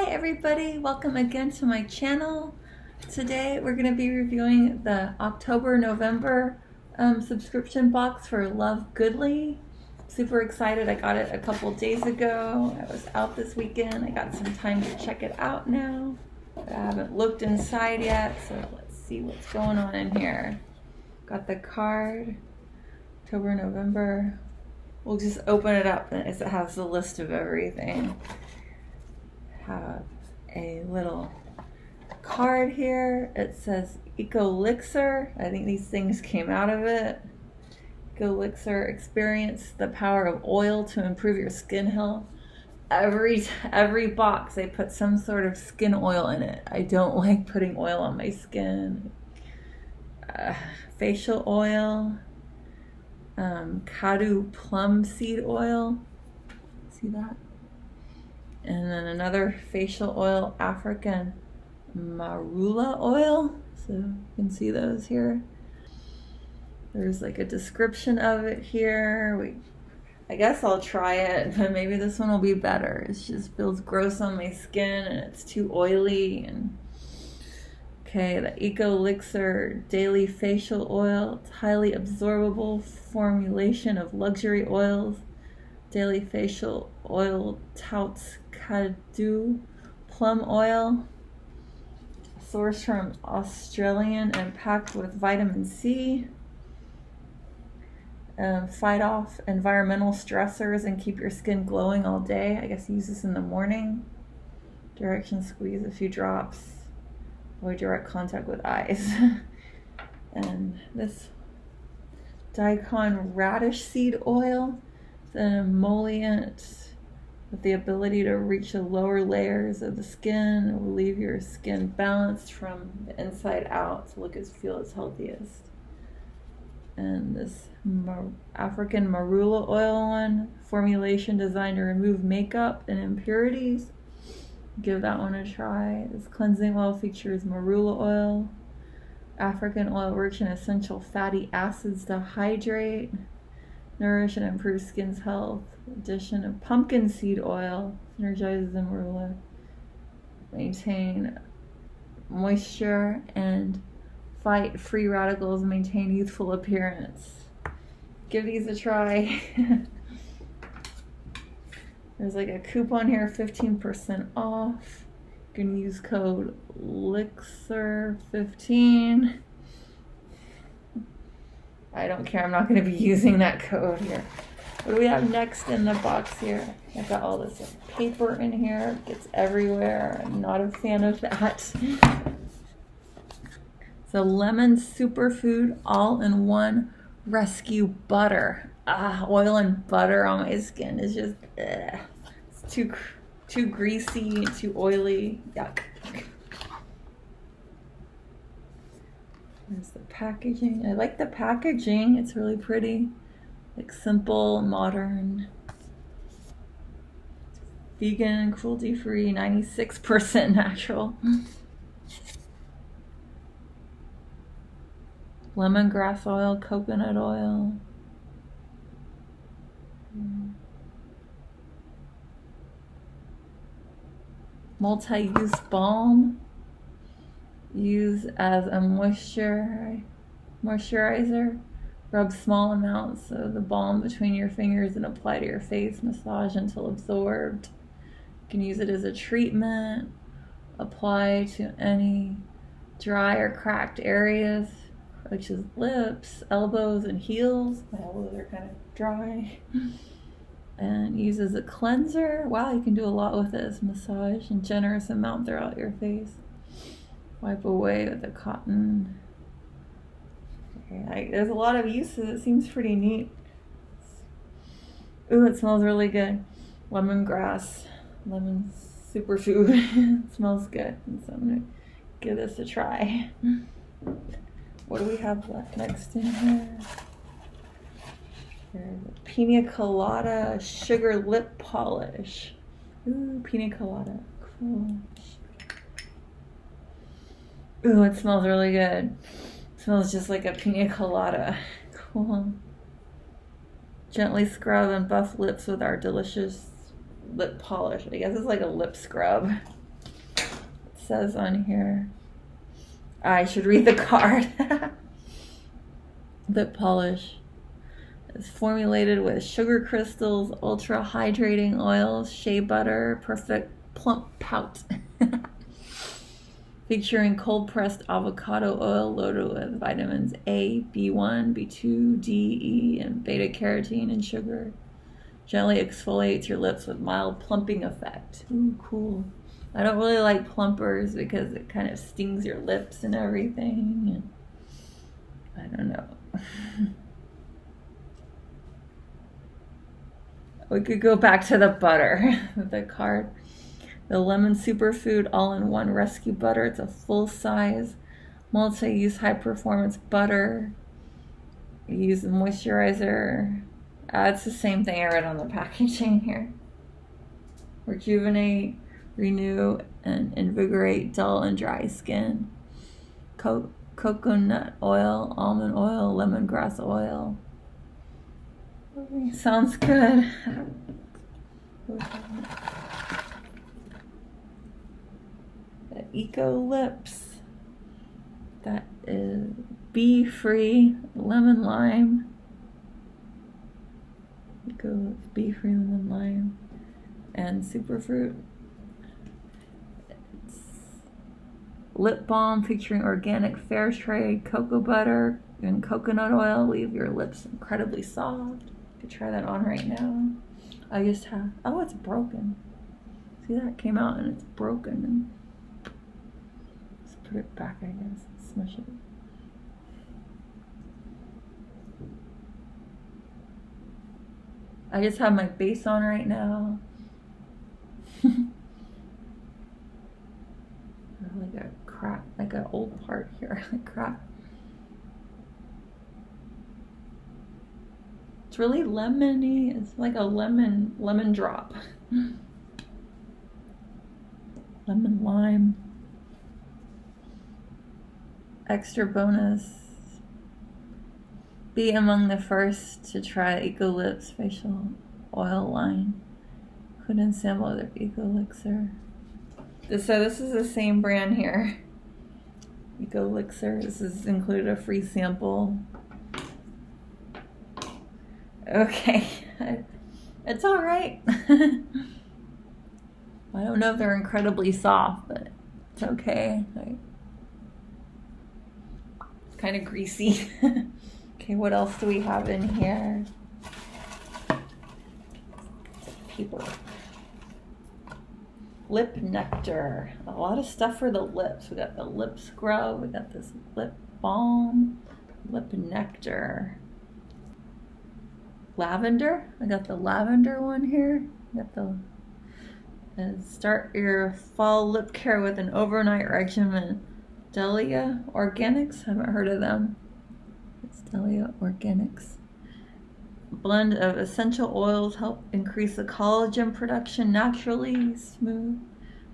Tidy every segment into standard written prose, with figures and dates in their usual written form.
Hi everybody, welcome again to my channel. Today we're going to be reviewing the October-November subscription box for Love Goodly. Super excited, I got it a couple days ago. I was out this weekend, I got some time to check it out now. I haven't looked inside yet, so let's see what's going on in here. Got the card, October-November. We'll just open it up and it has the list of everything. Have a little card here. It says Ecolixir. I think these things came out of it. Ecolixir, experience the power of oil to improve your skin health. Every box they put some sort of skin oil in it. I don't like putting oil on my skin. Facial oil, Kadu plum seed oil. See that? And then another facial oil, African marula oil. So you can see those here. There's like a description of it here. I guess I'll try it, but maybe this one will be better. It just feels gross on my skin and it's too oily. And okay, the Ecolixir Daily Facial Oil. It's highly absorbable formulation of luxury oils. Daily Facial Oil touts Kadu plum oil, sourced from Australian and packed with vitamin C. Fight off environmental stressors and keep your skin glowing all day. I guess use this in the morning. Directions: squeeze a few drops. Avoid direct contact with eyes. And this daikon radish seed oil. It's an emollient with the ability to reach the lower layers of the skin. It will leave your skin balanced from the inside out to look feel its healthiest. And this African marula oil one, formulation designed to remove makeup and impurities. Give that one a try. This cleansing oil features marula oil, African oil rich in essential fatty acids to hydrate, nourish and improve skin's health. Addition of pumpkin seed oil energizes the marula, maintain moisture and fight free radicals, maintain youthful appearance. Give these a try. There's like a coupon here, 15% off. You can use code LIXER15. I don't care, I'm not going to be using that code here. What do we have next in the box here? I've got all this paper in here. It gets everywhere. I'm not a fan of that. So lemon superfood all-in-one rescue butter. Oil and butter on my skin is just, it's too greasy, too oily. Yuck. There's the packaging. I like the packaging. It's really pretty. Like simple, modern, vegan, cruelty-free, 96% natural. Lemongrass oil, coconut oil. Multi-use balm. Use as a moisturizer. Rub small amounts of the balm between your fingers and apply to your face. Massage until absorbed. You can use it as a treatment. Apply to any dry or cracked areas, which is lips, elbows, and heels. My elbows are kind of dry. And use as a cleanser. Wow, you can do a lot with this. Massage in generous amount throughout your face. Wipe away with a cotton. Okay, there's a lot of uses. It seems pretty neat. Ooh, it smells really good. Lemongrass, lemon superfood. It smells good. So I'm gonna give this a try. What do we have left next in here? There's a pina colada sugar lip polish. Ooh, pina colada. Cool. Ooh, it smells really good. It smells just like a pina colada. Cool. Gently scrub and buff lips with our delicious lip polish. I guess it's like a lip scrub. says on here. I should read the card. Lip polish is formulated with sugar crystals, ultra hydrating oils, shea butter, perfect plump pout. Featuring cold pressed avocado oil loaded with vitamins A, B1, B2, D, E, and beta carotene and sugar. Gently exfoliates your lips with mild plumping effect. Ooh, cool. I don't really like plumpers because it kind of stings your lips and everything. And I don't know. We could go back to the butter, the card. The Lemon Superfood All-in-One Rescue Butter. It's a full-size, multi-use, high-performance butter. You use the moisturizer. It's the same thing I read on the packaging here. Rejuvenate, renew, and invigorate dull and dry skin. Coconut oil, almond oil, lemongrass oil. Sounds good. The Eco Lips. That is bee-free lemon lime. Eco Lips bee-free lemon lime and superfruit. It's lip balm featuring organic fair trade cocoa butter and coconut oil. Leave your lips incredibly soft. You could try that on right now. I just have, oh, it's broken. See, that came out and it's broken. Let's put it back, I guess. Smush it. I just have my base on right now. Like a crack, like an old part here, like crack. It's really lemony. It's like a lemon drop. Lemon lime. Extra bonus. Be among the first to try Eco Lips facial oil line. Couldn't sample their Eco Elixir. So this is the same brand here. Eco Elixir. This is included a free sample. Okay, it's all right. I don't know if they're incredibly soft, but it's okay. It's kind of greasy. Okay, what else do we have in here? Paper. Lip nectar. A lot of stuff for the lips. We got the lip scrub. We got this lip balm. Lip nectar. Lavender. I got the lavender one here. I got the start your fall lip care with an overnight regimen. Delia Organics. Haven't heard of them. It's Delia Organics. Blend of essential oils help increase the collagen production naturally.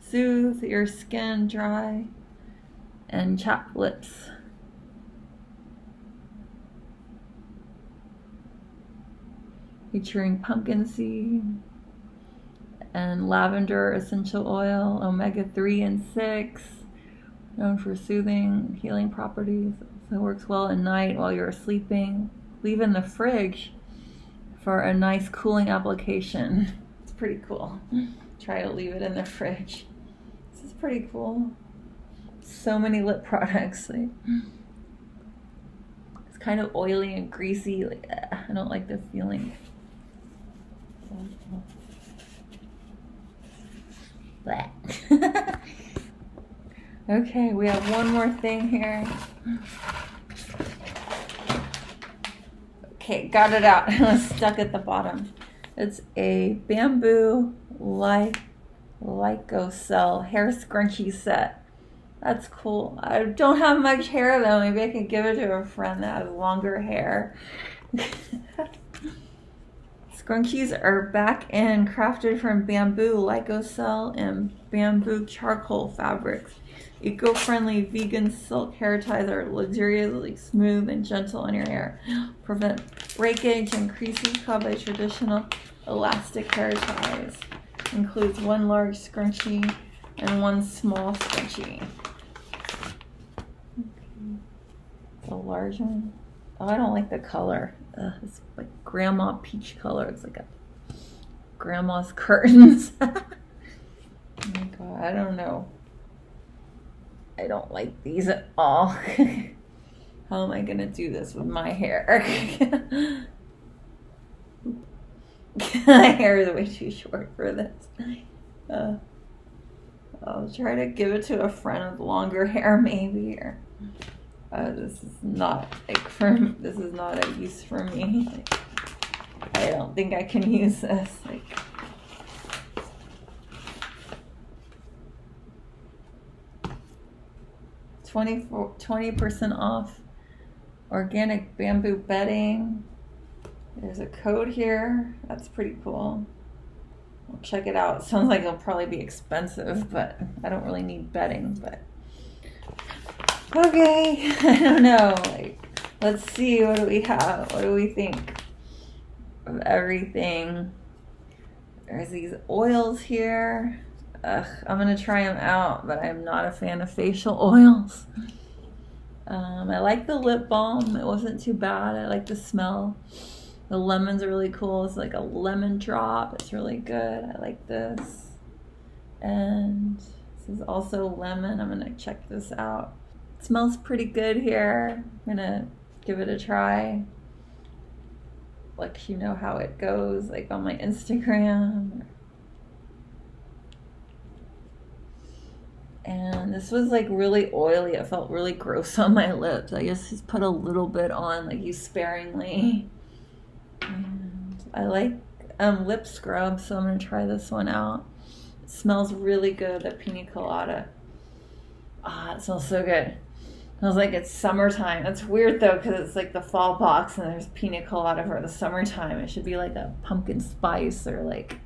Soothe your skin, dry and chapped lips. Featuring pumpkin seed and lavender essential oil, omega-3 and 6, known for soothing, healing properties. So it works well at night while you're sleeping. Leave in the fridge for a nice cooling application. It's pretty cool. Try to leave it in the fridge. This is pretty cool. So many lip products. It's kind of oily and greasy. I don't like the feeling. Okay, we have one more thing here. Okay, got it out. It was stuck at the bottom. It's a bamboo Lycocell hair scrunchie set. That's cool. I don't have much hair though. Maybe I could give it to a friend that has longer hair. Scrunchies are back in, crafted from bamboo, Lycocell, and bamboo charcoal fabrics. Eco-friendly vegan silk hair ties are luxuriously smooth and gentle on your hair. Prevent breakage and creases caused by traditional elastic hair ties. Includes one large scrunchie and one small scrunchie. A large one. Oh, I don't like the color. It's like grandma peach color. It's like a grandma's curtains. Oh my god, I don't know. I don't like these at all. How am I gonna do this with my hair? My hair is way too short for this. I'll try to give it to a friend with longer hair, maybe. Or this is not this is not a use for me. I don't think I can use this. 20% off organic bamboo bedding. There's a code here. That's pretty cool. I'll check it out. It sounds like it'll probably be expensive, but I don't really need bedding. But okay, I don't know. Let's see. What do we have? What do we think of everything? There's these oils here. I'm gonna try them out, but I'm not a fan of facial oils. I like the lip balm. It wasn't too bad. I like the smell. The lemon's really cool. It's like a lemon drop. It's really good. I like this. And this is also lemon. I'm gonna check this out. It smells pretty good here. I'm gonna give it a try. Let you know how it goes, like on my Instagram. And this was like really oily. It felt really gross on my lips. I just put a little bit on, like use sparingly. And I like lip scrub, so I'm gonna try this one out. It smells really good, the pina colada. It smells so good. It smells like it's summertime. It's weird though, because it's like the fall box and there's pina colada for the summertime. It should be like a pumpkin spice or like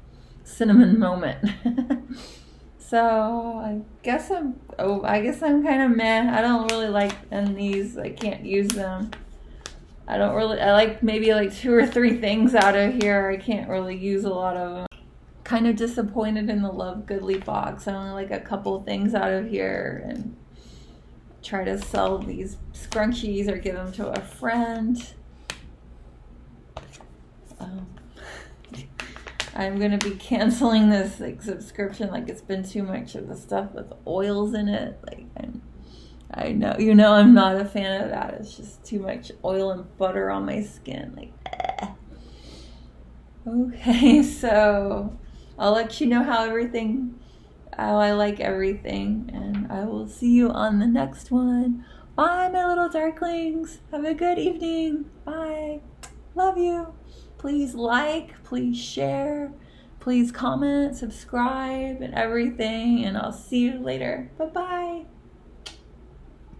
cinnamon moment. So I guess I'm kind of meh. I don't really like these. I can't use them. I like maybe like 2 or 3 things out of here. I can't really use a lot of them. Kind of disappointed in the Love Goodly box. I only like a couple things out of here, and try to sell these scrunchies or give them to a friend. I'm gonna be canceling this subscription. It's been too much of the stuff with oils in it. I know I'm not a fan of that. It's just too much oil and butter on my skin. Okay, so I'll let you know how I like everything, and I will see you on the next one. Bye, my little darklings. Have a good evening. Bye. Love you. Please please share, please comment, subscribe, and everything. And I'll see you later. Bye-bye.